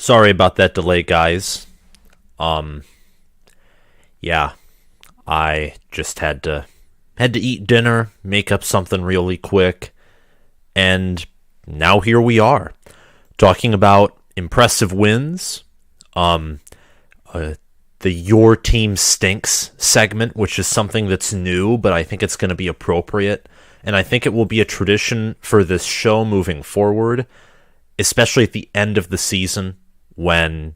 Sorry about that delay, guys. Um, yeah, I just had to eat dinner, make up something really quick, and now here we are talking about impressive wins. Um, the Your Team Stinks segment, which is something that's new, but I think it's going to be appropriate, and I think it will be a tradition for this show moving forward, especially at the end of the season when,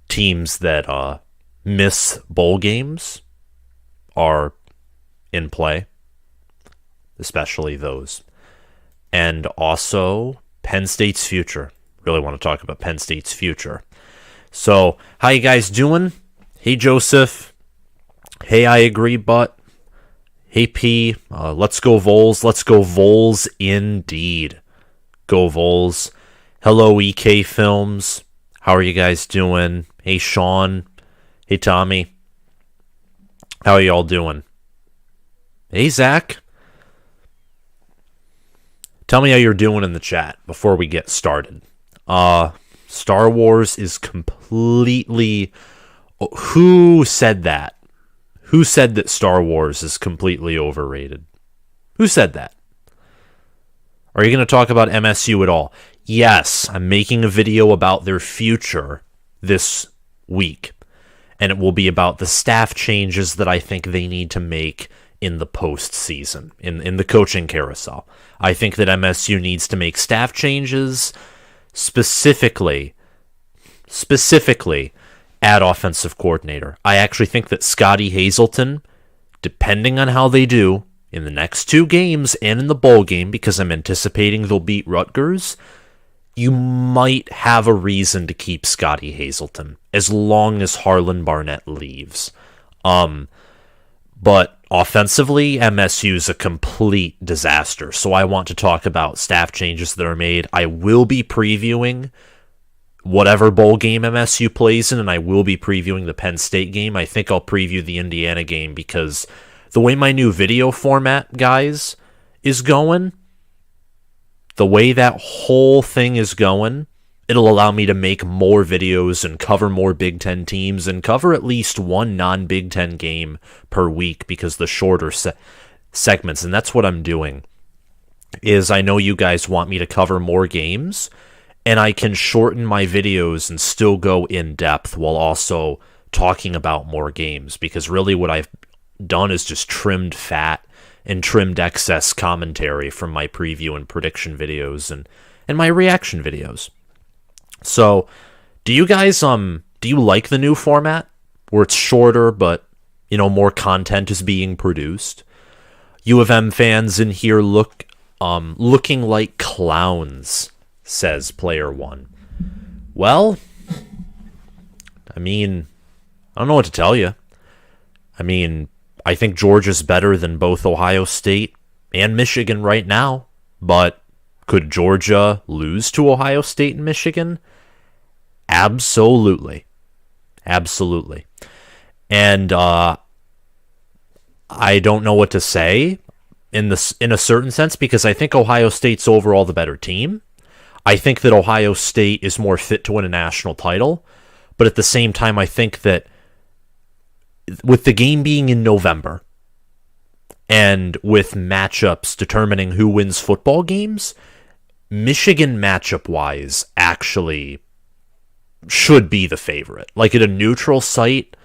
teams that miss bowl games are in play, especially those. And also Penn State's future. Really want to talk about Penn State's future. So, how you guys doing? Hey, Joseph. Hey, I agree, but. Hey, P. Let's go Vols. Let's go Vols indeed. Go Vols. Hello, EK Films. How are you guys doing? Hey, Sean. Hey, Tommy. How are y'all doing? Hey, Zach. Tell me how you're doing in the chat before we get started. Star Wars is completely... Who said that? Who said that Star Wars is completely overrated? Who said that? Are you going to talk about MSU at all? Yes, I'm making a video about their future this week. And it will be about the staff changes that I think they need to make in the postseason, in the coaching carousel. I think that MSU needs to make staff changes, specifically at offensive coordinator. I actually think that Scotty Hazelton, depending on how they do in the next two games and in the bowl game, because I'm anticipating they'll beat Rutgers, you might have a reason to keep Scotty Hazelton as long as Harlan Barnett leaves. But offensively, MSU is a complete disaster. So I want to talk about staff changes that are made. I will be previewing whatever bowl game MSU plays in, and I will be previewing the Penn State game. I think I'll preview the Indiana game because the way my new video format, guys, is going, the way that whole thing is going, it'll allow me to make more videos and cover more Big Ten teams and cover at least one non-Big Ten game per week because the shorter segments, and that's what I'm doing, is I know you guys want me to cover more games, and I can shorten my videos and still go in depth while also talking about more games, because really what I've done is just trimmed fat and trimmed excess commentary from my preview and prediction videos and my reaction videos. So, do you guys do you like the new format where it's shorter but more content is being produced? U of M fans in here looking like clowns, says player one. Well, I don't know what to tell you. I think Georgia's better than both Ohio State and Michigan right now, but could Georgia lose to Ohio State and Michigan? Absolutely. Absolutely. And I don't know what to say in a certain sense, because I think Ohio State's overall the better team. I think that Ohio State is more fit to win a national title, but at the same time, I think that with the game being in November and with matchups determining who wins football games, Michigan matchup-wise actually should be the favorite. Like at a neutral site,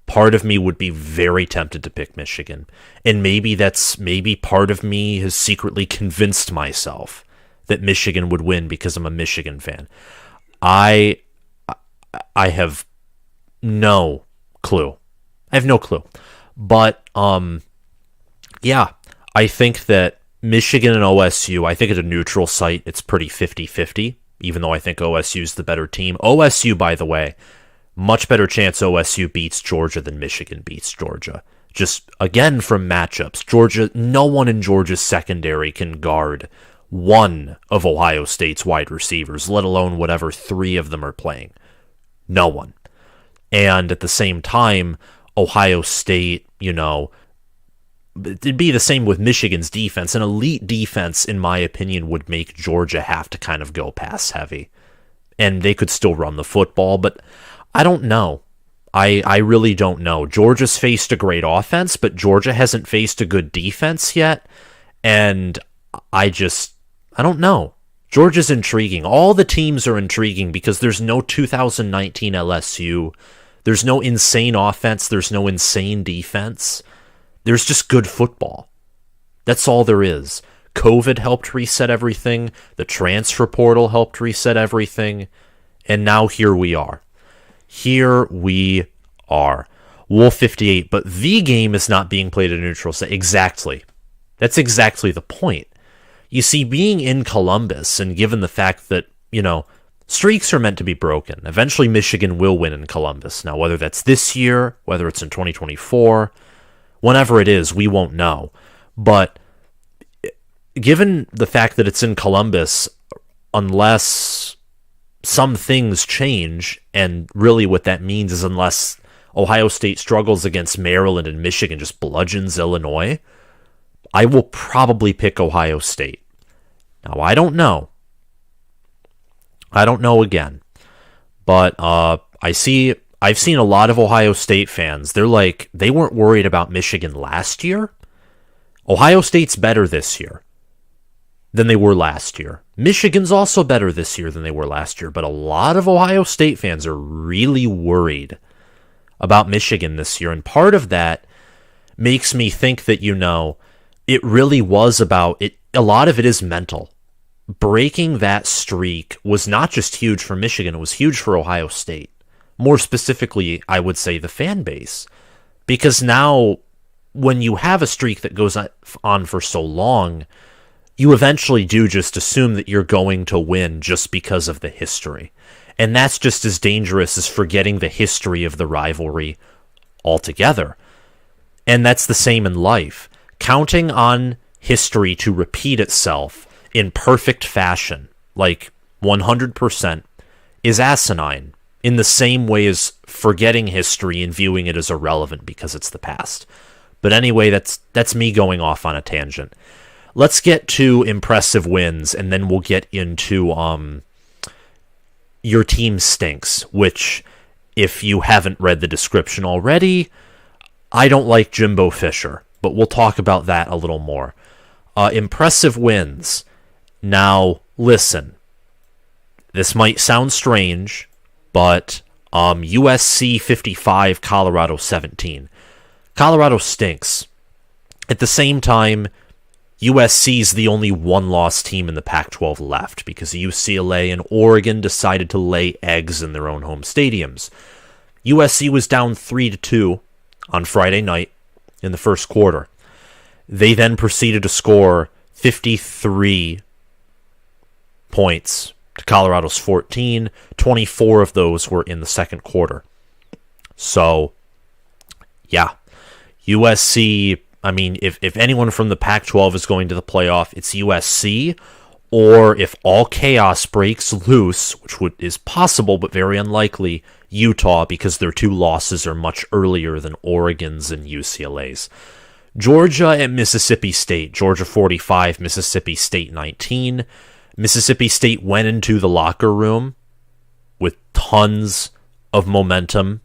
part of me would be very tempted to pick Michigan. And maybe part of me has secretly convinced myself that Michigan would win because I'm a Michigan fan. I have no clue. But, yeah, I think that Michigan and OSU, I think at a neutral site, it's pretty 50-50, even though I think OSU is the better team. OSU, by the way, much better chance OSU beats Georgia than Michigan beats Georgia. Just, again, from matchups. Georgia, no one in Georgia's secondary can guard one of Ohio State's wide receivers, let alone whatever three of them are playing. No one. And at the same time, Ohio State, it'd be the same with Michigan's defense. An elite defense, in my opinion, would make Georgia have to kind of go pass heavy. and they could still run the football, but I don't know. I really don't know. Georgia's faced a great offense, but Georgia hasn't faced a good defense yet, and I don't know. Georgia's intriguing. All the teams are intriguing because there's no 2019 LSU. There's no insane offense. There's no insane defense. There's just good football. That's all there is. COVID helped reset everything. The transfer portal helped reset everything. And now here we are. Here we are. Wolf 58. But the game is not being played at a neutral site. Exactly. That's exactly the point. You see, being in Columbus, and given the fact that, streaks are meant to be broken. Eventually, Michigan will win in Columbus. Now, whether that's this year, whether it's in 2024, whenever it is, we won't know. But given the fact that it's in Columbus, unless some things change, and really what that means is unless Ohio State struggles against Maryland and Michigan, just bludgeons Illinois, I will probably pick Ohio State. Now, I don't know. I don't know again. But I've seen a lot of Ohio State fans. They're like, they weren't worried about Michigan last year. Ohio State's better this year than they were last year. Michigan's also better this year than they were last year. But a lot of Ohio State fans are really worried about Michigan this year. And part of that makes me think that, it really was about it. A lot of it is mental. Breaking that streak was not just huge for Michigan, it was huge for Ohio State. More specifically, I would say the fan base. Because now, when you have a streak that goes on for so long, you eventually do just assume that you're going to win just because of the history. And that's just as dangerous as forgetting the history of the rivalry altogether. And that's the same in life. Counting on history to repeat itself in perfect fashion, like 100%, is asinine in the same way as forgetting history and viewing it as irrelevant because it's the past. But anyway, that's me going off on a tangent. Let's get to impressive wins, and then we'll get into your team stinks, which, if you haven't read the description already, I don't like Jimbo Fisher. But we'll talk about that a little more. Impressive wins. Now, listen. This might sound strange, but USC 55, Colorado 17. Colorado stinks. At the same time, USC's the only one-loss team in the Pac-12 left because UCLA and Oregon decided to lay eggs in their own home stadiums. USC was down 3-2 on Friday night in the first quarter. They then proceeded to score 53 points to Colorado's 14. 24 of those were in the second quarter. So, yeah. USC, if anyone from the Pac-12 is going to the playoff, it's USC. Or if all chaos breaks loose, which is possible but very unlikely, Utah, because their two losses are much earlier than Oregon's and UCLA's. Georgia and Mississippi State. Georgia 45, Mississippi State 19. Mississippi State went into the locker room with tons of momentum.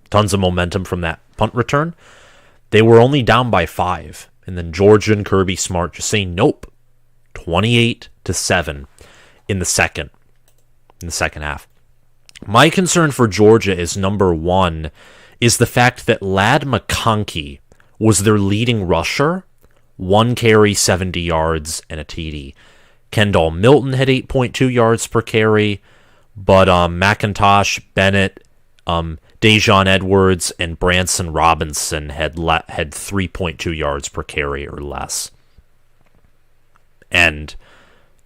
Tons of momentum from that punt return. They were only down by 5. And then Georgia and Kirby Smart just saying nope. 28-7 in the second half. My concern for Georgia is, number one, is the fact that Ladd McConkey was their leading rusher, 1 carry, 70 yards, and a TD. Kendall Milton had 8.2 yards per carry, but McIntosh, Bennett, Dejon Edwards, and Branson Robinson had 3.2 yards per carry or less. And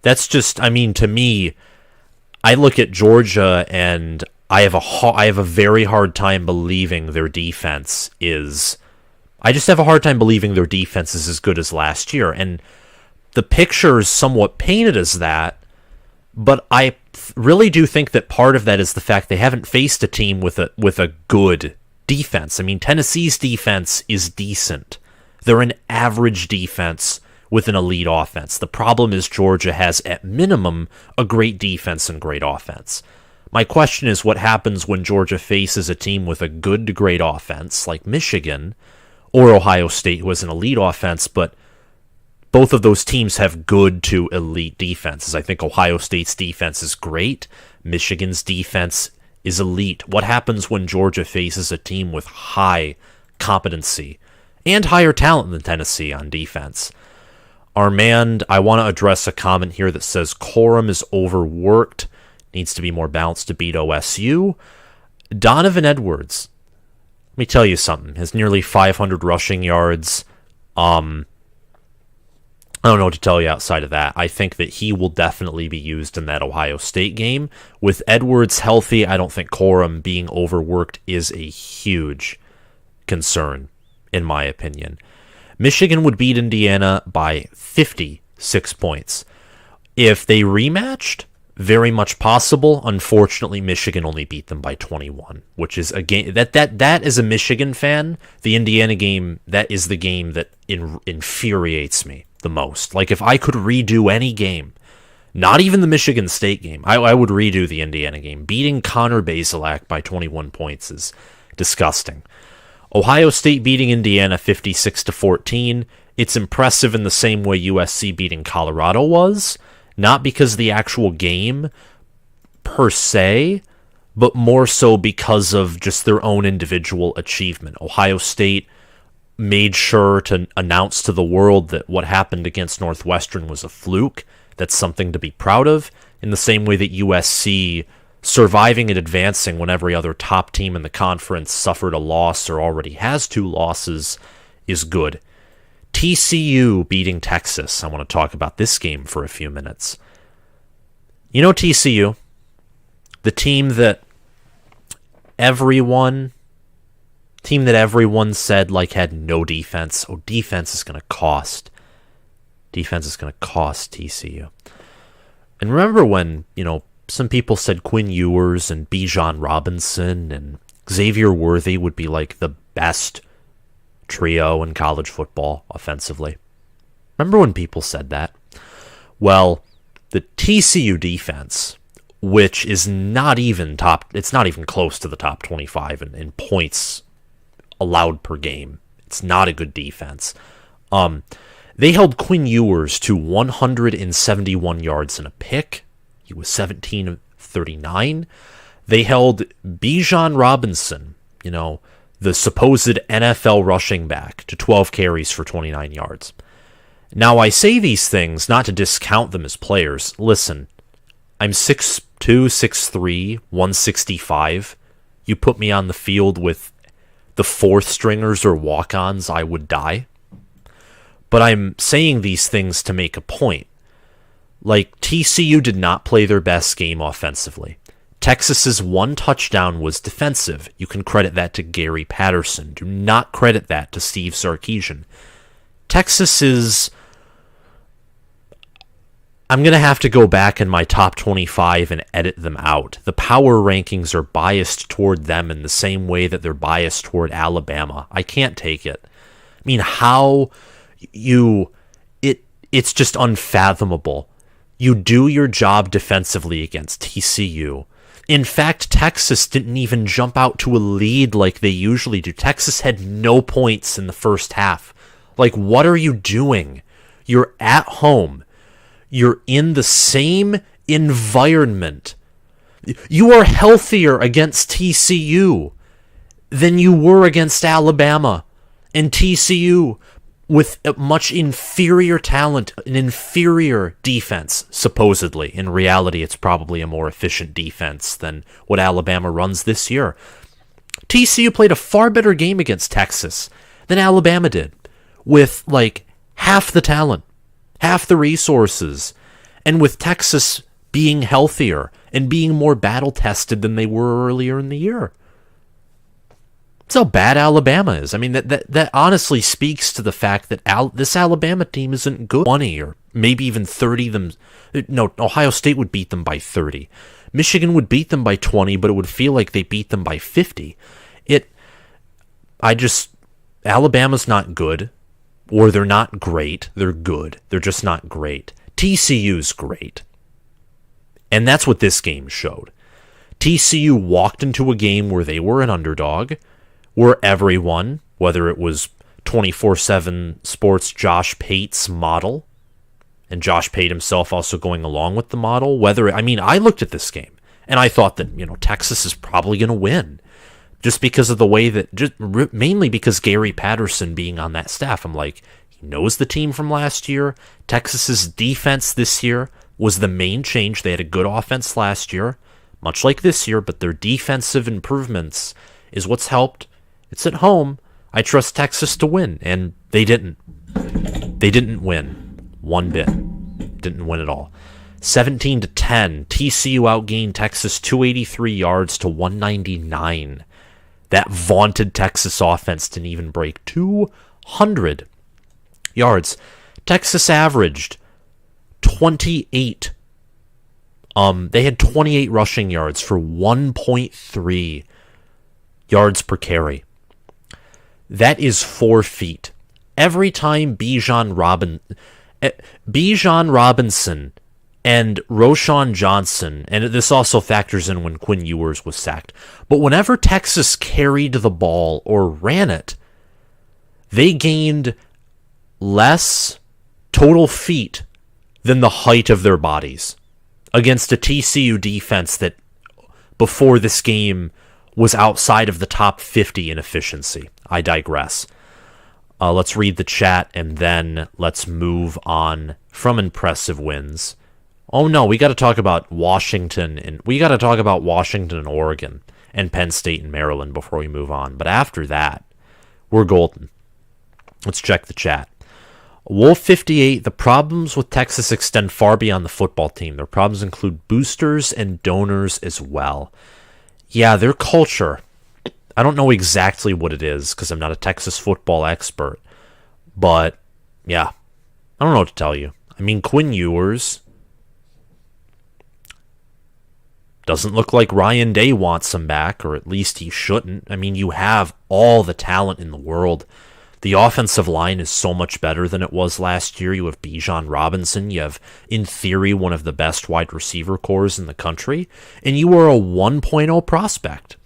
that's just, to me, I look at Georgia and I have a very hard time believing their defense is... I just have a hard time believing their defense is as good as last year. And the picture is somewhat painted as that, but I really do think that part of that is the fact they haven't faced a team with a good defense. Tennessee's defense is decent. They're an average defense with an elite offense. The problem is Georgia has, at minimum, a great defense and great offense. My question is, what happens when Georgia faces a team with a good to great offense, like Michigan, or Ohio State, who has an elite offense, but both of those teams have good to elite defenses. I think Ohio State's defense is great. Michigan's defense is elite. What happens when Georgia faces a team with high competency and higher talent than Tennessee on defense? Armand, I want to address a comment here that says Corum is overworked, needs to be more balanced to beat OSU. Donovan Edwards, let me tell you something, has nearly 500 rushing yards. I don't know what to tell you outside of that. I think that he will definitely be used in that Ohio State game. With Edwards healthy, I don't think Corum being overworked is a huge concern, in my opinion. Michigan would beat Indiana by 56 points. If they rematched, very much possible. Unfortunately, Michigan only beat them by 21, which is a game that as a Michigan fan, the Indiana game, that is the game that infuriates me the most. Like, if I could redo any game, not even the Michigan State game, I would redo the Indiana game. Beating Connor Bazelak by 21 points is disgusting. Ohio State beating Indiana 56-14. It's impressive in the same way USC beating Colorado was, not because of the actual game per se, but more so because of just their own individual achievement. Ohio State made sure to announce to the world that what happened against Northwestern was a fluke. That's something to be proud of, in the same way that USC surviving and advancing when every other top team in the conference suffered a loss or already has 2 losses is good. TCU beating Texas. I want to talk about this game for a few minutes. You know TCU, the team that everyone said like had no defense. Oh, defense is going to cost. Defense is going to cost TCU. And remember when, some people said Quinn Ewers and Bijan Robinson and Xavier Worthy would be like the best trio in college football offensively. Remember when people said that? Well, the TCU defense, which is not even close to the top 25 in points allowed per game. It's not a good defense. They held Quinn Ewers to 171 yards and a pick. He was 17 of 39. They held Bijan Robinson, the supposed NFL rushing back, to 12 carries for 29 yards. Now, I say these things not to discount them as players. Listen, I'm 6'2", 6'3", 165. You put me on the field with the fourth stringers or walk-ons, I would die. But I'm saying these things to make a point. Like, TCU did not play their best game offensively. Texas's one touchdown was defensive. You can credit that to Gary Patterson. Do not credit that to Steve Sarkisian. Texas is... I'm going to have to go back in my top 25 and edit them out. The power rankings are biased toward them in the same way that they're biased toward Alabama. I can't take it. I mean, how you... It's just unfathomable. You do your job defensively against TCU. In fact, Texas didn't even jump out to a lead like they usually do. Texas had no points in the first half. Like, what are you doing? You're at home. You're in the same environment. You are healthier against TCU than you were against Alabama. And TCU, with a much inferior talent, an inferior defense, supposedly. In reality, it's probably a more efficient defense than what Alabama runs this year. TCU played a far better game against Texas than Alabama did, with like half the talent, half the resources, and with Texas being healthier and being more battle-tested than they were earlier in the year. That's how bad Alabama is. I mean, that honestly speaks to the fact that this Alabama team isn't good. 20 or maybe even 30 them. No, Ohio State would beat them by 30. Michigan would beat them by 20, but it would feel like they beat them by 50. Alabama's not good. or they're not great. They're good. They're just not great. TCU's great. And that's what this game showed. TCU walked into a game where they were an underdog, where everyone, whether it was 24/7 Sports Josh Pate's model, and Josh Pate himself also going along with the model, I looked at this game, and I thought that, Texas is probably going to win. Just because of the way that, mainly because Gary Patterson being on that staff. I'm like, he knows the team from last year. Texas's defense this year was the main change. They had a good offense last year, much like this year, but their defensive improvements is what's helped. It's at home. I trust Texas to win, and they didn't. They didn't win one bit. Didn't win at all. 17-10, TCU outgained Texas 283 yards to 199. That vaunted Texas offense didn't even break 200 yards. Texas averaged 28. They had 28 rushing yards for 1.3 yards per carry. That is 4 feet. Every time Bijan Robinson and Roschon Johnson, and this also factors in when Quinn Ewers was sacked, but whenever Texas carried the ball or ran it, they gained less total feet than the height of their bodies against a TCU defense that before this game was outside of the top 50 in efficiency. I digress. Let's read the chat, and then let's move on from impressive wins. Oh no, we got to talk about Washington, and Oregon, and Penn State and Maryland before we move on. But after that, we're golden. Let's check the chat. Wolf58, the problems with Texas extend far beyond the football team. Their problems include boosters and donors as well. Yeah, their culture, I don't know exactly what it is because I'm not a Texas football expert. But, yeah, I don't know what to tell you. I mean, Quinn Ewers doesn't look like Ryan Day wants him back, or at least he shouldn't. I mean, you have all the talent in the world. The offensive line is so much better than it was last year. You have Bijan Robinson. You have, in theory, one of the best wide receiver cores in the country. And you are a 1.0 prospect.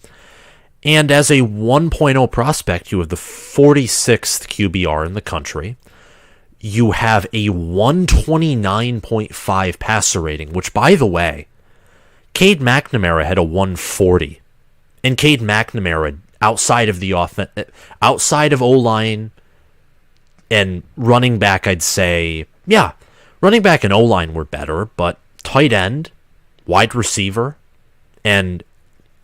And as a 1.0 prospect, you have the 46th QBR in the country. You have a 129.5 passer rating, which, by the way, Cade McNamara had a 140. And Cade McNamara, outside of the offense, outside of O-line and running back, I'd say, yeah, running back and O-line were better, but tight end, wide receiver, and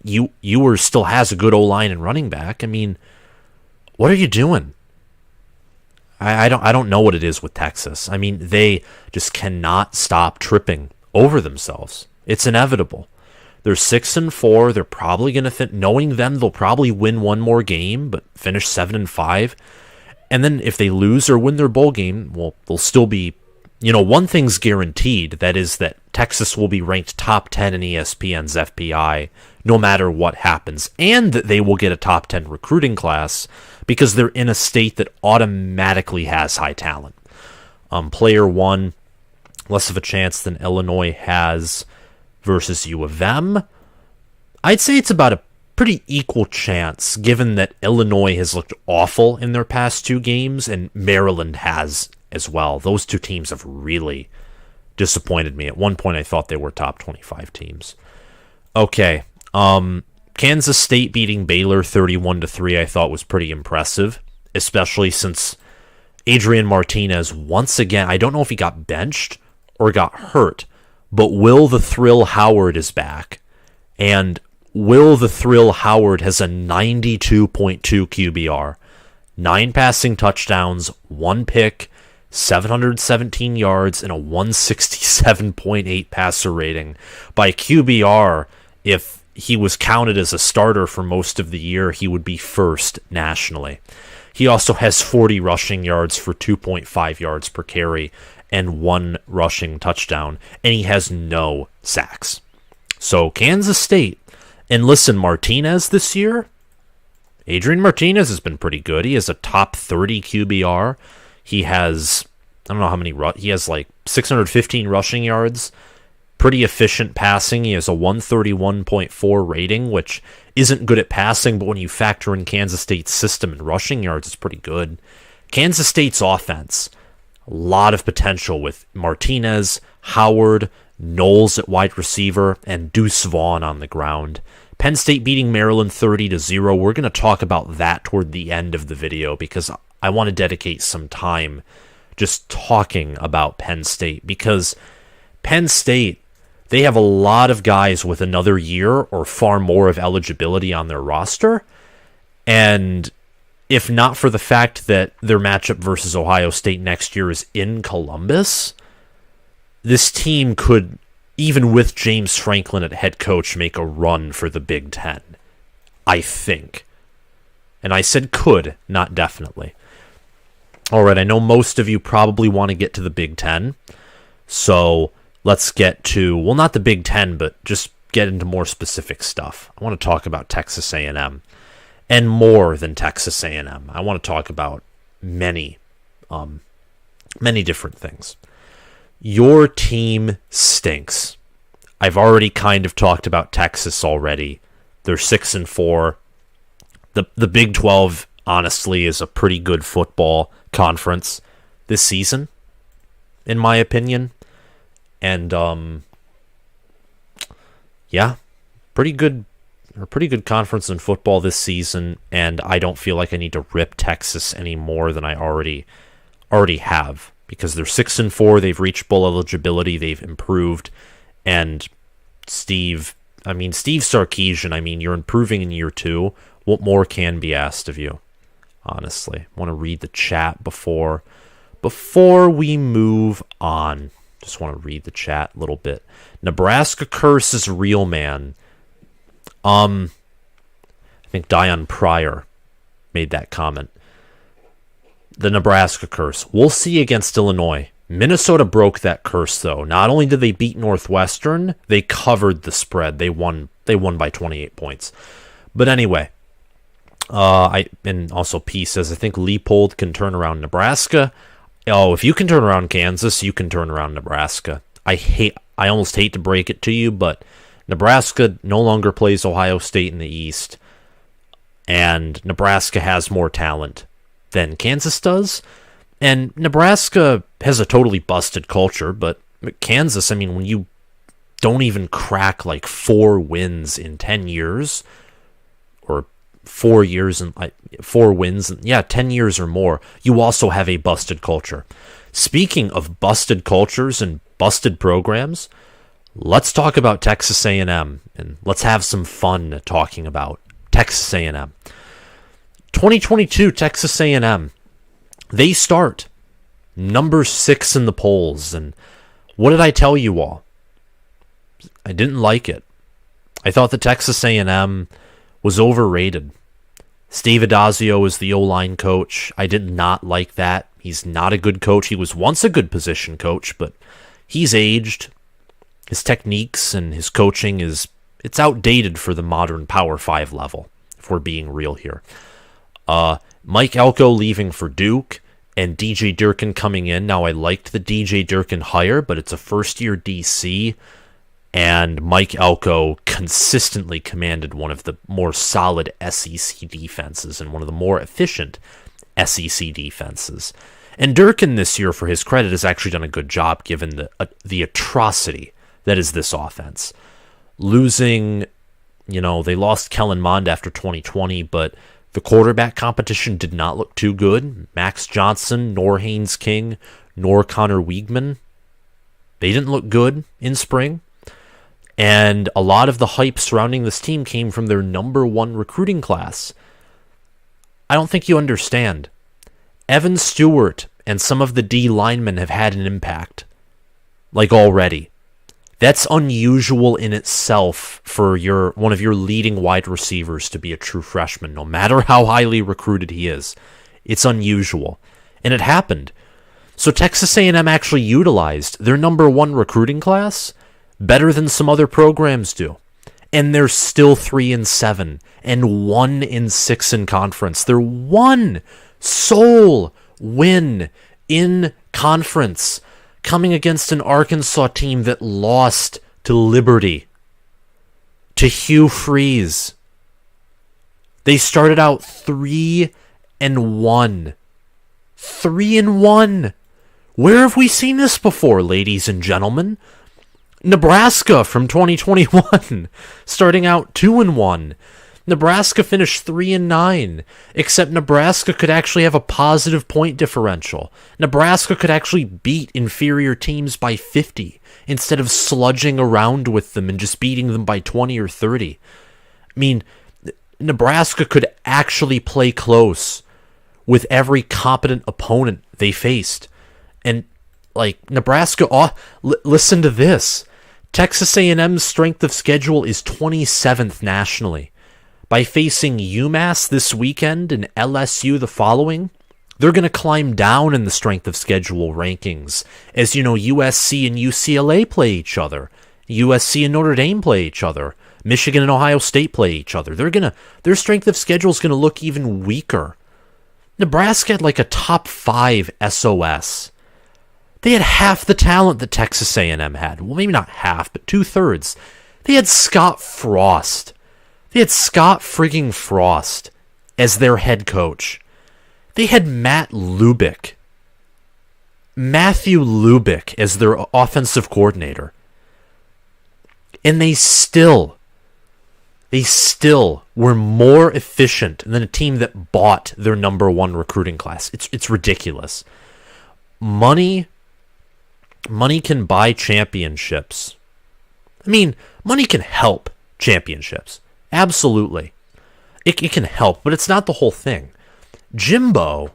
Ewers still has a good O-line and running back. I mean, what are you doing? I don't know what it is with Texas. I mean, they just cannot stop tripping over themselves. It's inevitable. They're 6-4. They're probably going to knowing them, they'll probably win one more game, but finish 7-5. And then if they lose or win their bowl game, well, they'll still be, one thing's guaranteed. That is that Texas will be ranked top 10 in ESPN's FPI no matter what happens, and that they will get a top 10 recruiting class because they're in a state that automatically has high talent. Player 1, less of a chance than Illinois has versus U of M. I'd say it's about a pretty equal chance, given that Illinois has looked awful in their past 2 games, and Maryland has as well. Those 2 teams have really disappointed me. At one point, I thought they were top 25 teams. Okay, Kansas State beating Baylor 31-3 I thought was pretty impressive, especially since Adrian Martinez, once again, I don't know if he got benched or got hurt, but Will the Thrill Howard is back, and Will the Thrill Howard has a 92.2 QBR, 9 passing touchdowns, 1 pick, 717 yards, and a 167.8 passer rating. By QBR, if he was counted as a starter for most of the year, he would be first nationally. He also has 40 rushing yards for 2.5 yards per carry and 1 rushing touchdown, and he has no sacks. So Kansas State, and listen, Martinez this year, Adrian Martinez has been pretty good. He has a top 30 QBR. He has, I don't know how many, he has like 615 rushing yards, pretty efficient passing. He has a 131.4 rating, which isn't good at passing, but when you factor in Kansas State's system and rushing yards, it's pretty good. Kansas State's offense, a lot of potential with Martinez, Howard, Knowles at wide receiver, and Deuce Vaughn on the ground. Penn State beating Maryland 30-0. We're going to talk about that toward the end of the video because I want to dedicate some time just talking about Penn State, because Penn State, they have a lot of guys with another year or far more of eligibility on their roster, and if not for the fact that their matchup versus Ohio State next year is in Columbus, this team could, even with James Franklin at head coach, make a run for the Big Ten, I think. And I said could, not definitely. All right, I know most of you probably want to get to the Big Ten, so let's get to, well, not the Big Ten, but just get into more specific stuff. I want to talk about Texas A&M, and more than Texas A&M. I want to talk about many different things. Your team stinks. I've already kind of talked about Texas already. They're 6-4. The Big 12, honestly, is a pretty good football conference this season, in my opinion. And pretty good conference in football this season, and I don't feel like I need to rip Texas any more than I already have, because they're 6-4, they've reached bowl eligibility, they've improved, and Steve Sarkisian, you're improving in year 2. What more can be asked of you? Honestly, I want to read the chat before we move on. Just want to read the chat a little bit. Nebraska curse is real, man. I think Dion Pryor made that comment. The Nebraska curse. We'll see against Illinois. Minnesota broke that curse, though. Not only did they beat Northwestern, they covered the spread. They won by 28 points. But anyway, and also P says, I think Leipold can turn around Nebraska. Oh, if you can turn around Kansas, you can turn around Nebraska. I almost hate to break it to you, but Nebraska no longer plays Ohio State in the East, and Nebraska has more talent than Kansas does. And Nebraska has a totally busted culture, but Kansas, when you don't even crack like 4 wins in 10 years, or 4 years and 4 wins, 10 years or more, you also have a busted culture. Speaking of busted cultures and busted programs, let's talk about Texas A&M, and let's have some fun talking about Texas A&M. 2022 Texas A&M, they start number 6 in the polls, and what did I tell you all? I didn't like it. I thought the Texas A&M was overrated. Steve Adazio is the O-line coach. I did not like that. He's not a good coach. He was once a good position coach, but he's aged. His techniques and his coaching it's outdated for the modern Power 5 level, if we're being real here. Mike Elko leaving for Duke and DJ Durkin coming in. Now, I liked the DJ Durkin hire, but it's a first-year DC, and Mike Elko consistently commanded one of the more solid SEC defenses and one of the more efficient SEC defenses. And Durkin this year, for his credit, has actually done a good job given the atrocity that is this offense. Losing, they lost Kellen Mond after 2020, but the quarterback competition did not look too good. Max Johnson, nor Haynes King, nor Connor Wiegman, they didn't look good in spring. And a lot of the hype surrounding this team came from their number 1 recruiting class. I don't think you understand. Evan Stewart and some of the D linemen have had an impact, already. That's unusual in itself for one of your leading wide receivers to be a true freshman, no matter how highly recruited he is. It's unusual, and it happened. So Texas A&M actually utilized their number 1 recruiting class better than some other programs do, and they're still 3-7 and 1-6 in conference. Their one sole win in conference, coming against an Arkansas team that lost to Liberty, to Hugh Freeze. They started out 3-1. 3-1. Where have we seen this before, ladies and gentlemen? Nebraska from 2021, starting out 2-1. Nebraska finished 3-9, except Nebraska could actually have a positive point differential. Nebraska could actually beat inferior teams by 50 instead of sludging around with them and just beating them by 20 or 30. I mean, Nebraska could actually play close with every competent opponent they faced. And, like, Nebraska, listen to this. Texas A&M's strength of schedule is 27th nationally. By facing UMass this weekend and LSU the following, they're going to climb down in the strength of schedule rankings. As you know, USC and UCLA play each other. USC and Notre Dame play each other. Michigan and Ohio State play each other. Their strength of schedule is going to look even weaker. Nebraska had like a top 5 SOS. They had half the talent that Texas A&M had. Well, maybe not half, but 2/3. They had Scott Frost. They had Scott frigging Frost as their head coach. They had Matthew Lubick as their offensive coordinator. And they still were more efficient than a team that bought their number 1 recruiting class. It's ridiculous. Money can buy championships. I mean, money can help championships. Absolutely. It can help, but it's not the whole thing. Jimbo,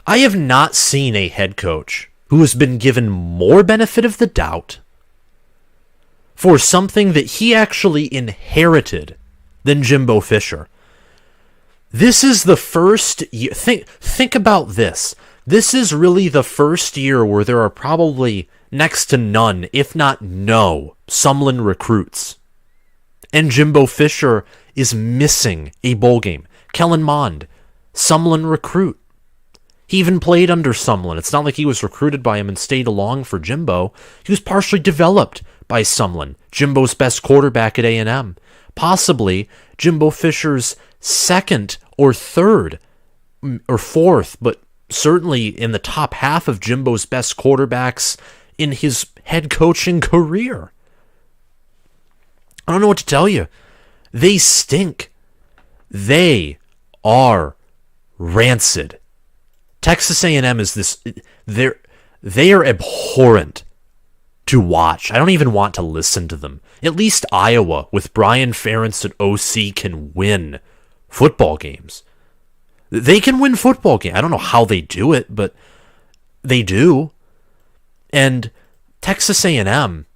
I have not seen a head coach who has been given more benefit of the doubt for something that he actually inherited than Jimbo Fisher. This is the first year. Think about this. This is really the first year where there are probably next to none, if not no, Sumlin recruits. And Jimbo Fisher is missing a bowl game. Kellen Mond, Sumlin recruit. He even played under Sumlin. It's not like he was recruited by him and stayed along for Jimbo. He was partially developed by Sumlin, Jimbo's best quarterback at A&M. Possibly Jimbo Fisher's second or third or fourth, but certainly in the top half of Jimbo's best quarterbacks in his head coaching career. I don't know what to tell you. They stink. They are rancid. Texas A&M is this. They are abhorrent to watch. I don't even want to listen to them. At least Iowa, with Brian Ferentz at OC, can win football games. They can win football games. I don't know how they do it, but they do. And Texas A&M,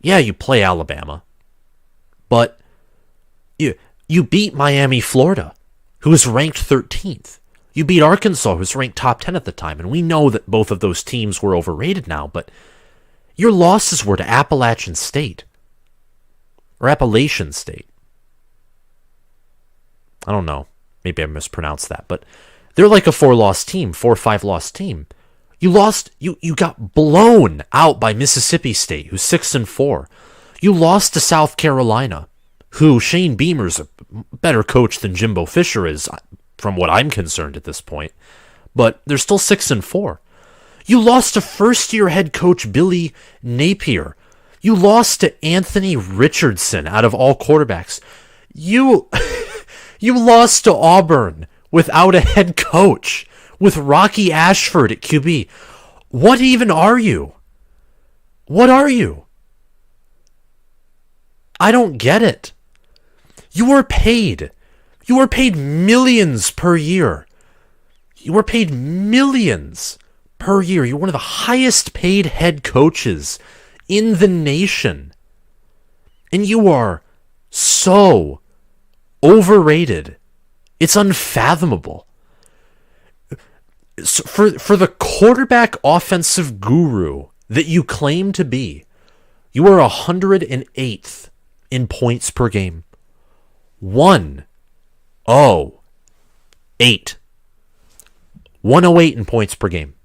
yeah, you play Alabama, but you beat Miami, Florida, who was ranked 13th. You beat Arkansas, who was ranked top 10 at the time, and we know that both of those teams were overrated now, but your losses were to Appalachian State, or Appalachian State. I don't know. Maybe I mispronounced that, but they're like a 4-loss team, 4 or 5-loss team. You lost. You got blown out by Mississippi State, who's 6-4. You lost to South Carolina, who Shane Beamer's a better coach than Jimbo Fisher is, from what I'm concerned at this point. But they're still 6-4. You lost to first-year head coach Billy Napier. You lost to Anthony Richardson out of all quarterbacks. You lost to Auburn without a head coach, with Rocky Ashford at QB. What even are you? What are you? I don't get it. You are paid. You are paid millions per year. You are paid millions per year. You're one of the highest paid head coaches in the nation. And you are so overrated. It's unfathomable. For the quarterback offensive guru that you claim to be, you are 108th in points per game. 108. 108 in points per game.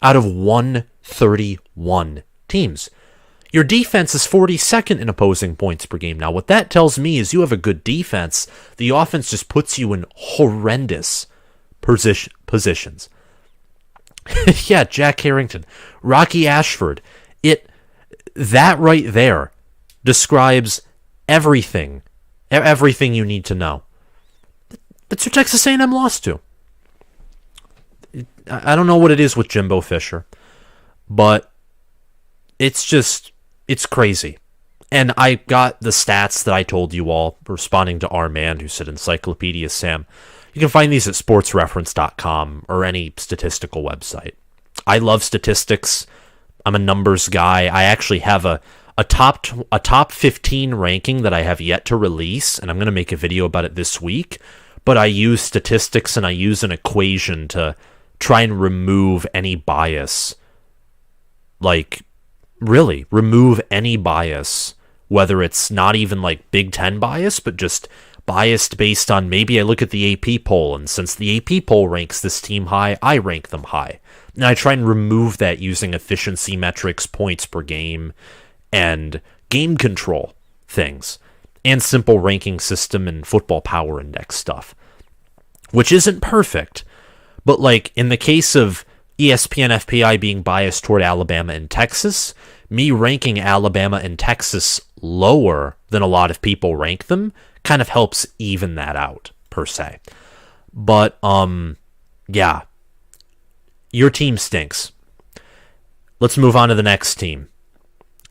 Out of 131 teams. Your defense is 42nd in opposing points per game. Now, what that tells me is you have a good defense. The offense just puts you in horrendous positions. Yeah, Jack Harrington, Rocky Ashford. That right there describes everything you need to know. That's who Texas A&M lost to. I don't know what it is with Jimbo Fisher, but it's crazy. And I got the stats that I told you all, responding to our man who said Encyclopedia Sam. You can find these at sportsreference.com or any statistical website. I love statistics. I'm a numbers guy. I actually have a top 15 ranking that I have yet to release, and I'm going to make a video about it this week. But I use statistics and I use an equation to try and remove any bias. Like, really, remove any bias, whether it's not even like Big Ten bias, but just biased based on maybe I look at the AP poll, and since the AP poll ranks this team high, I rank them high. And I try and remove that using efficiency metrics, points per game, and game control things, and simple ranking system and football power index stuff, which isn't perfect. But like in the case of ESPN FPI being biased toward Alabama and Texas, me ranking Alabama and Texas lower than a lot of people rank them kind of helps even that out, per se. But, yeah. Your team stinks. Let's move on to the next team.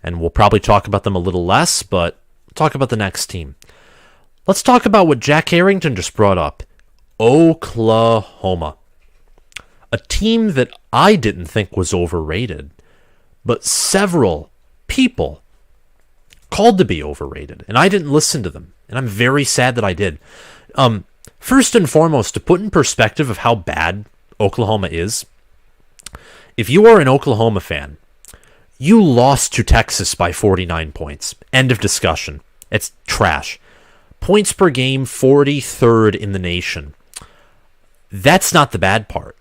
And we'll probably talk about them a little less, but talk about the next team. Let's talk about what Jack Harrington just brought up. Oklahoma. A team that I didn't think was overrated, but several people called to be overrated, and I didn't listen to them, and I'm very sad that I did. First and foremost, to put in perspective of how bad Oklahoma is, if you are an Oklahoma fan, you lost to Texas by 49 points. End of discussion. It's trash. Points per game, 43rd in the nation. That's not the bad part.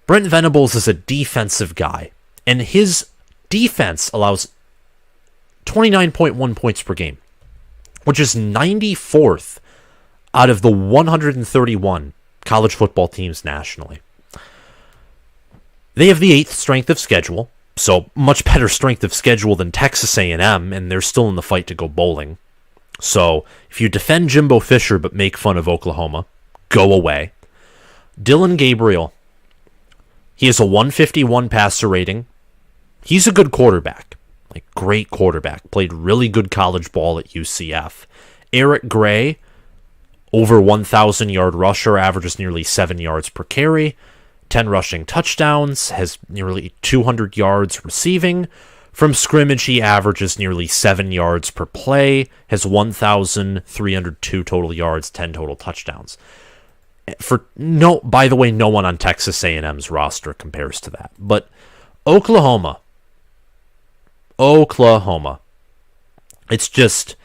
Brent Venables is a defensive guy, and his defense allows 29.1 points per game, which is 94th out of the 131 college football teams nationally. They have the 8th strength of schedule, so much better strength of schedule than Texas A&M, and they're still in the fight to go bowling. So if you defend Jimbo Fisher but make fun of Oklahoma, go away. Dylan Gabriel, he has a 151 passer rating. He's a good quarterback, like great quarterback. Played really good college ball at UCF. Eric Gray, over 1,000-yard rusher, averages nearly 7 yards per carry, 10 rushing touchdowns, has nearly 200 yards receiving. From scrimmage, he averages nearly 7 yards per play, has 1,302 total yards, 10 total touchdowns. By the way, no one on Texas A&M's roster compares to that. But Oklahoma. It's just,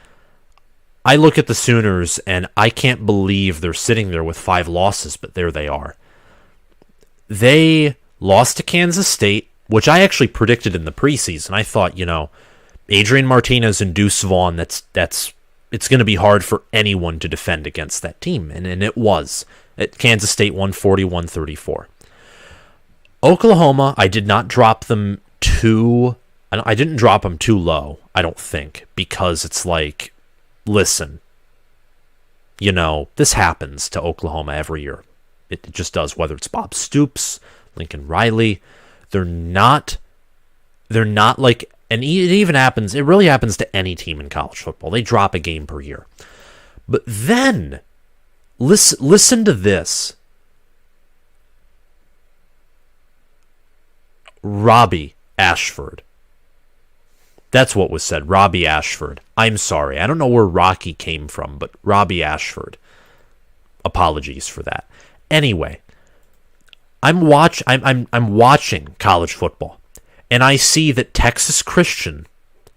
I look at the Sooners and I can't believe they're sitting there with 5 losses, but there they are. They lost to Kansas State, which I actually predicted in the preseason. I thought, Adrian Martinez and Deuce Vaughn, it's going to be hard for anyone to defend against that team, and it was. Kansas State won 41-34. Oklahoma, I did not drop them I didn't drop them too low, I don't think, because it's like, listen, this happens to Oklahoma every year. It just does, whether it's Bob Stoops, Lincoln Riley. They're not like, and it really happens to any team in college football. They drop a game per year. But then, listen to this. Robbie Ashford. That's what was said. Robbie Ashford. I'm sorry. I don't know where Rocky came from, but Robbie Ashford. Apologies for that. Anyway, I'm watching college football, and I see that Texas Christian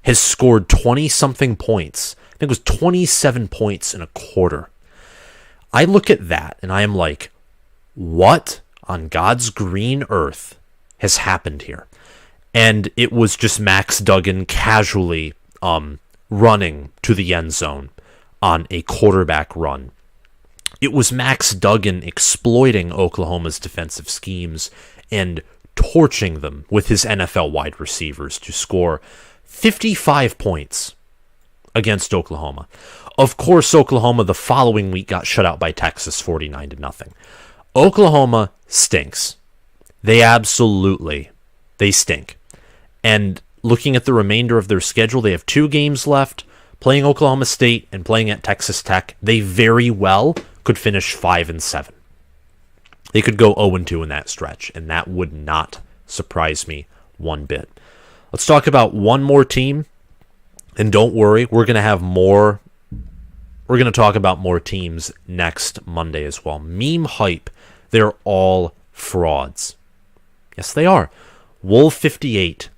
has scored 20-something points. I think it was 27 points in a quarter. I look at that, and I am like, What on God's green earth has happened here? And it was just Max Duggan casually running to the end zone on a quarterback run. It was Max Duggan exploiting Oklahoma's defensive schemes and torching them with his NFL wide receivers to score 55 points against Oklahoma. Of course, Oklahoma the following week got shut out by Texas 49-0. Oklahoma stinks. They stink. And looking at the remainder of their schedule, they have 2 games left, playing Oklahoma State and playing at Texas Tech. They very well could finish 5-7. They could go 0-2 in that stretch, and that would not surprise me one bit. Let's talk about one more team, and don't worry, we're going to have more. We're going to talk about more teams next Monday as well. Meme hype, they're all frauds. Yes, they are. Wolf58.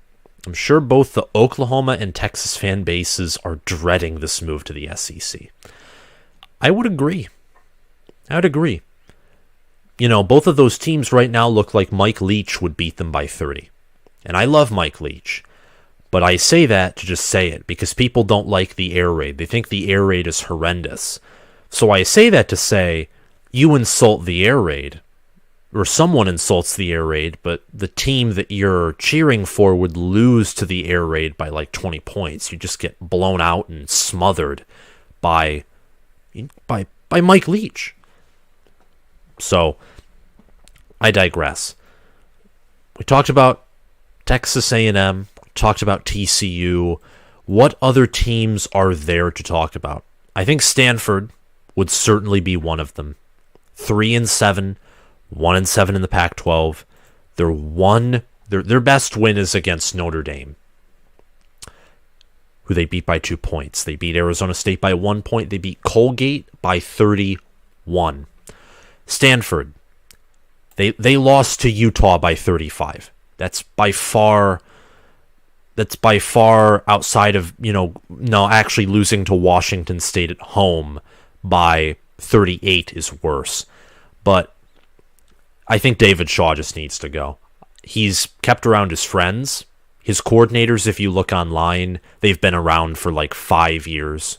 I'm sure both the Oklahoma and Texas fan bases are dreading this move to the SEC. I would agree. You know, both of those teams right now look like Mike Leach would beat them by 30. And I love Mike Leach. But I say that to just say it because people don't like the air raid. They think the air raid is horrendous. So I say that to say you insult the air raid, or someone insults the air raid, but the team that you're cheering for would lose to the air raid by like 20 points. You just get blown out and smothered by Mike Leach. So I digress. We talked about Texas A&M, talked about TCU. What other teams are there to talk about? I think Stanford would certainly be one of them. 3-7, 1-7 in the Pac-12. Their best win is against Notre Dame, who they beat by 2 points. They beat Arizona State by 1 point. They beat Colgate by 31. Stanford, they lost to Utah by 35. That's by far outside of, actually losing to Washington State at home by 38 is worse. But I think David Shaw just needs to go. He's kept around his friends. His coordinators, if you look online, they've been around for like 5 years,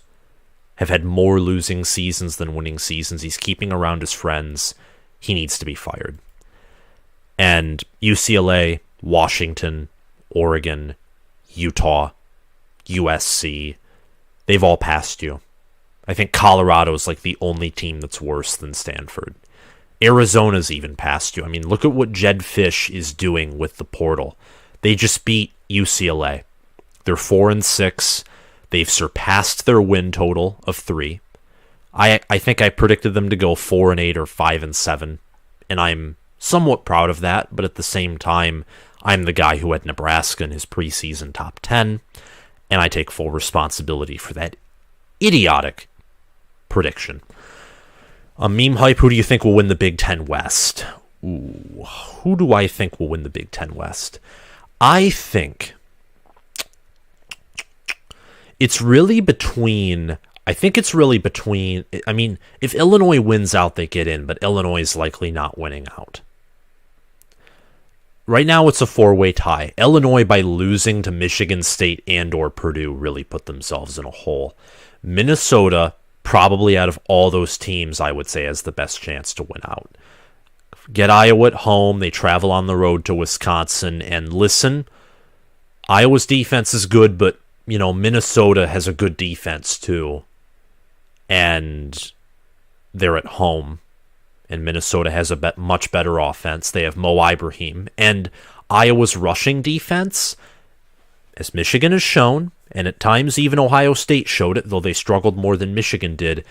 have had more losing seasons than winning seasons. He's keeping around his friends. He needs to be fired. And UCLA, Washington, Oregon, Utah, USC, they've all passed you. I think Colorado is like the only team that's worse than Stanford. Arizona's even passed you. I mean, look at what Jed Fish is doing with the portal. They just beat UCLA. They're 4-6. They've surpassed their win total of 3. I think I predicted them to go 4-8 or 5-7, and I'm somewhat proud of that, but at the same time, I'm the guy who had Nebraska in his preseason top 10, and I take full responsibility for that idiotic prediction. Meme hype, who do you think will win the Big Ten West? Ooh, who do I think will win the Big Ten West? I think it's really between... I mean, if Illinois wins out, they get in, but Illinois is likely not winning out. Right now, it's a 4-way tie. Illinois, by losing to Michigan State and or Purdue, really put themselves in a hole. Minnesota, probably out of all those teams, I would say has the best chance to win out. Get Iowa at home. They travel on the road to Wisconsin. And listen, Iowa's defense is good, but, Minnesota has a good defense too. And they're at home. And Minnesota has a much better offense. They have Mo Ibrahim. And Iowa's rushing defense, as Michigan has shown, and at times even Ohio State showed it, though they struggled more than Michigan did,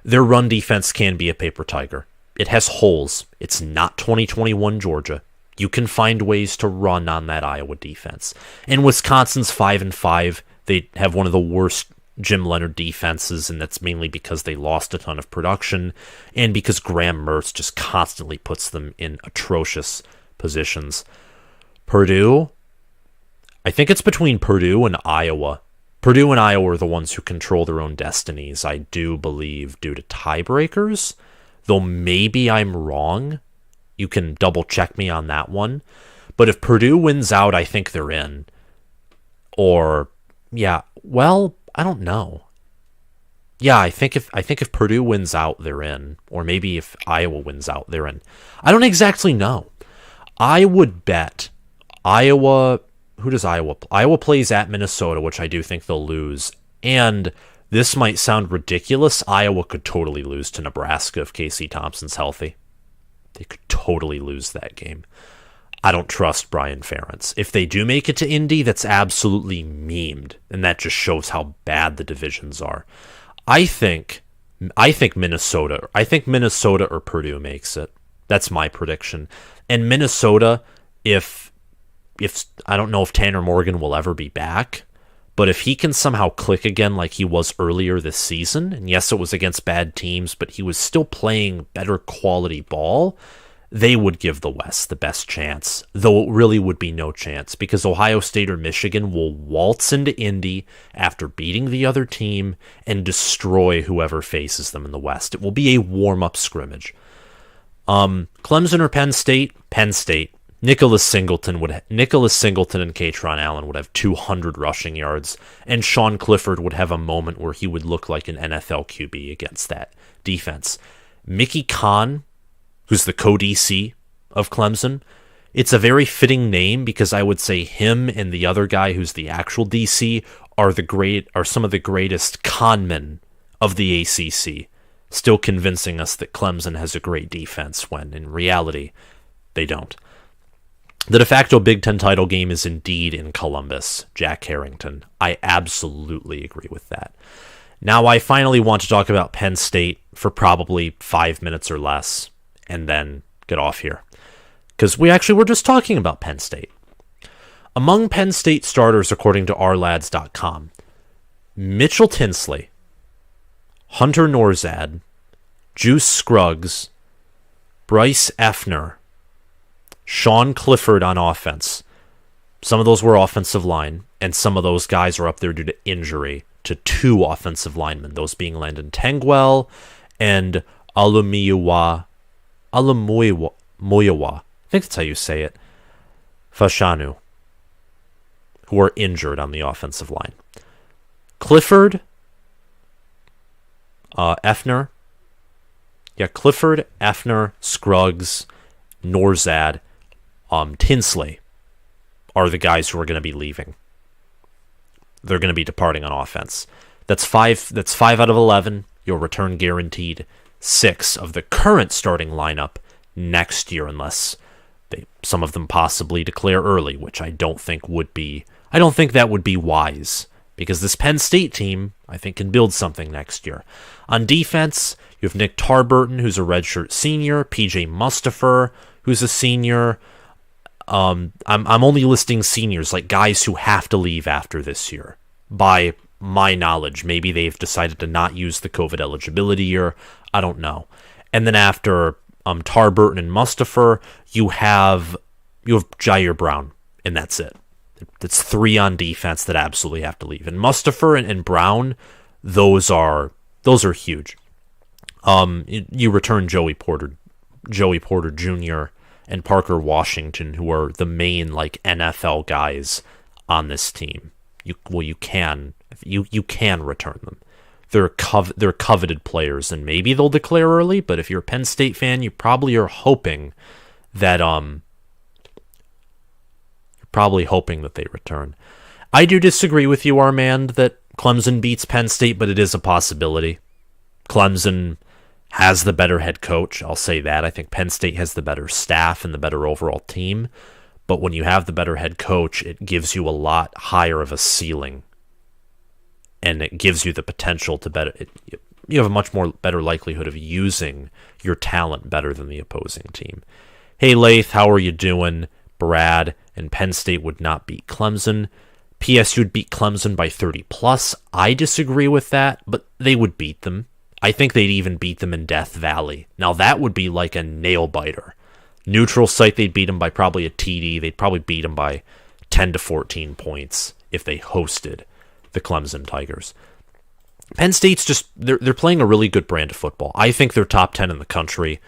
their run defense can be a paper tiger. It has holes. It's not 2021 Georgia. You can find ways to run on that Iowa defense. And Wisconsin's 5-5. They have one of the worst Jim Leonard defenses, and that's mainly because they lost a ton of production and because Graham Mertz just constantly puts them in atrocious positions. Purdue, I think it's between Purdue and Iowa. Purdue and Iowa are the ones who control their own destinies, I do believe, due to tiebreakers, though maybe I'm wrong. You can double check me on that one. But if Purdue wins out, I think they're in. Or, yeah, well, I don't know. Yeah, I think if Purdue wins out, they're in. Or maybe if Iowa wins out, they're in. I don't exactly know. I would bet Iowa. Who does Iowa play? Iowa plays at Minnesota, which I do think they'll lose. And this might sound ridiculous. Iowa could totally lose to Nebraska if Casey Thompson's healthy. They could totally lose that game. I don't trust Brian Ferentz. If they do make it to Indy, that's absolutely memed. And that just shows how bad the divisions are. I think Minnesota or Purdue makes it. That's my prediction. And Minnesota, if I don't know if Tanner Morgan will ever be back, but if he can somehow click again like he was earlier this season, and yes, it was against bad teams, but he was still playing better quality ball, they would give the West the best chance, though it really would be no chance, because Ohio State or Michigan will waltz into Indy after beating the other team and destroy whoever faces them in the West. It will be a warm-up scrimmage. Clemson or Penn State? Penn State. Nicholas Singleton and Katron Allen would have 200 rushing yards, and Sean Clifford would have a moment where he would look like an NFL QB against that defense. Mickey Kahn, who's the co-DC of Clemson, it's a very fitting name because I would say him and the other guy who's the actual DC are some of the greatest conmen of the ACC, still convincing us that Clemson has a great defense when in reality they don't. The de facto Big Ten title game is indeed in Columbus, Jack Harrington. I absolutely agree with that. Now I finally want to talk about Penn State for probably 5 minutes or less, and then get off here. Because we're just talking about Penn State. Among Penn State starters, according to ourlads.com, Mitchell Tinsley, Hunter Norzad, Juice Scruggs, Bryce Effner, Sean Clifford on offense. Some of those were offensive line, and some of those guys are up there due to injury to 2 offensive linemen, those being Landon Tengwell and Alamuyiwa, I think that's how you say it, Fashanu, who are injured on the offensive line. Clifford, Effner, Scruggs, Norzad, Tinsley are the guys who are going to be leaving. They're going to be departing on offense. That's 5 out of 11. You'll return guaranteed 6 of the current starting lineup next year, unless some of them possibly declare early, which I don't think that would be wise, because this Penn State team, I think, can build something next year. On defense, you have Nick Tarburton, who's a redshirt senior, PJ Mustipher, who's a senior. I'm only listing seniors, like guys who have to leave after this year. By my knowledge, maybe they've decided to not use the COVID eligibility year. I don't know. And then after Tarburton and Mustipher, you have Jair Brown, and that's it. That's 3 on defense that absolutely have to leave. And Mustipher and Brown, those are huge. You return Joey Porter Jr. and Parker Washington, who are the main NFL guys on this team. You can return them. They're coveted players, and maybe they'll declare early. But if you're a Penn State fan, you probably are hoping that they return. I do disagree with you, Armand, that Clemson beats Penn State, but it is a possibility. Clemson has the better head coach, I'll say that. I think Penn State has the better staff and the better overall team. But when you have the better head coach, it gives you a lot higher of a ceiling. And it gives you the potential to you have a much more better likelihood of using your talent better than the opposing team. Hey, Lath, how are you doing? Brad, and Penn State would not beat Clemson. PSU would beat Clemson by 30 plus. I disagree with that, but they would beat them. I think they'd even beat them in Death Valley. Now that would be like a nail biter. Neutral site, they'd beat them by probably a TD. They'd probably beat them by 10 to 14 points if they hosted the Clemson Tigers. Penn State's they're playing a really good brand of football. I think they're top 10 in the country.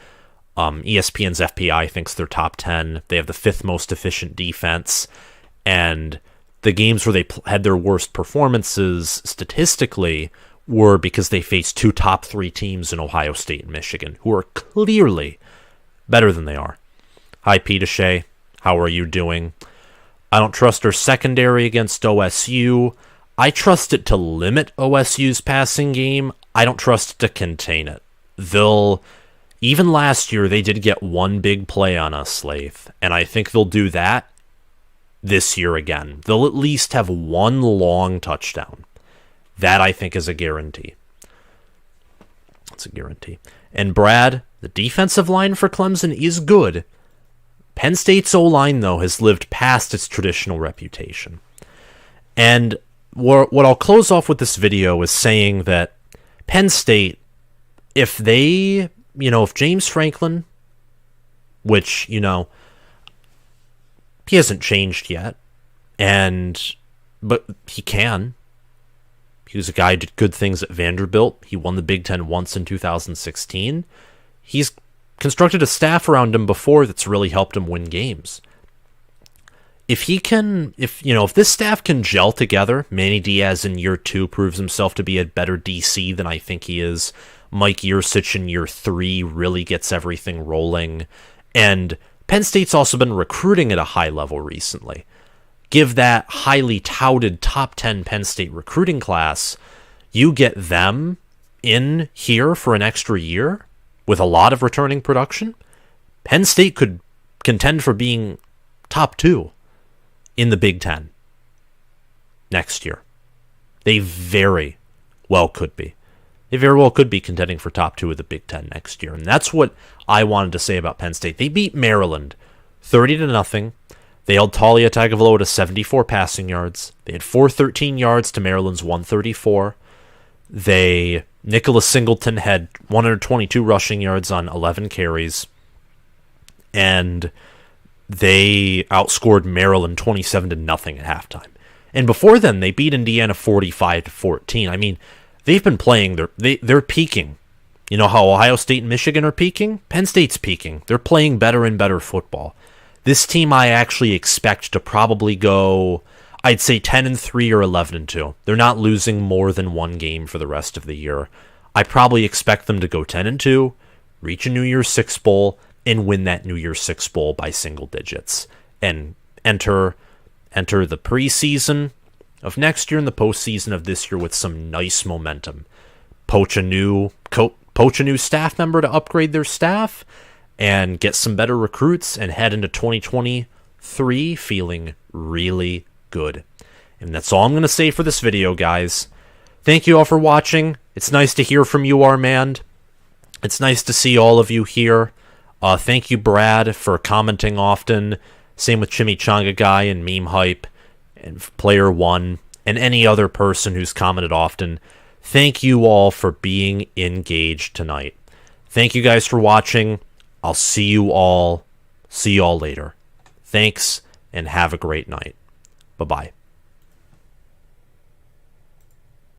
ESPN's FPI thinks they're top 10. They have the 5th most efficient defense. And the games where they had their worst performances statistically were because they faced 2 top 3 teams in Ohio State and Michigan, who are clearly better than they are. Hi, Peter. How are you doing? I don't trust our secondary against OSU. I trust it to limit OSU's passing game. I don't trust it to contain it. Even last year, they did get one big play on us, Lath, and I think they'll do that this year again. They'll at least have one long touchdown. That, I think, is a guarantee. It's a guarantee. And Brad, the defensive line for Clemson is good. Penn State's O-line, though, has lived past its traditional reputation. And what I'll close off with this video is saying that Penn State, if James Franklin, which, he hasn't changed yet, but he can. He was a guy who did good things at Vanderbilt. He won the Big Ten once in 2016. He's constructed a staff around him before that's really helped him win games. If this staff can gel together, Manny Diaz in year 2 proves himself to be a better DC than I think he is. Mike Yurcich in year 3 really gets everything rolling. And Penn State's also been recruiting at a high level recently. Give that highly touted top 10 Penn State recruiting class, you get them in here for an extra year with a lot of returning production. Penn State could contend for being top 2 in the Big Ten next year. They very well could be. They very well could be contending for top 2 of the Big Ten next year. And that's what I wanted to say about Penn State. They beat Maryland 30-0. They held Talia Tagovailoa to 74 passing yards. They had 413 yards to Maryland's 134. Nicholas Singleton had 122 rushing yards on 11 carries. And they outscored Maryland 27-0 at halftime. And before then, they beat Indiana 45-14. I mean, they've been playing, they're peaking. You know how Ohio State and Michigan are peaking? Penn State's peaking. They're playing better and better football. This team I actually expect to probably go, I'd say 10-3 or 11-2. They're not losing more than one game for the rest of the year. I probably expect them to go 10-2, reach a New Year's Six Bowl, and win that New Year's Six Bowl by single digits. And enter the preseason of next year and the postseason of this year with some nice momentum. Poach a new staff member to upgrade their staff, and get some better recruits, and head into 2023 feeling really good. And that's all I'm going to say for this video, guys. Thank you all for watching. It's nice to hear from you, Armand. It's nice to see all of you here. Thank you, Brad, for commenting often. Same with Chimichanga Guy and Meme Hype and Player One and any other person who's commented often. Thank you all for being engaged tonight. Thank you guys for watching. I'll see you all later. Thanks, and have a great night. Bye-bye.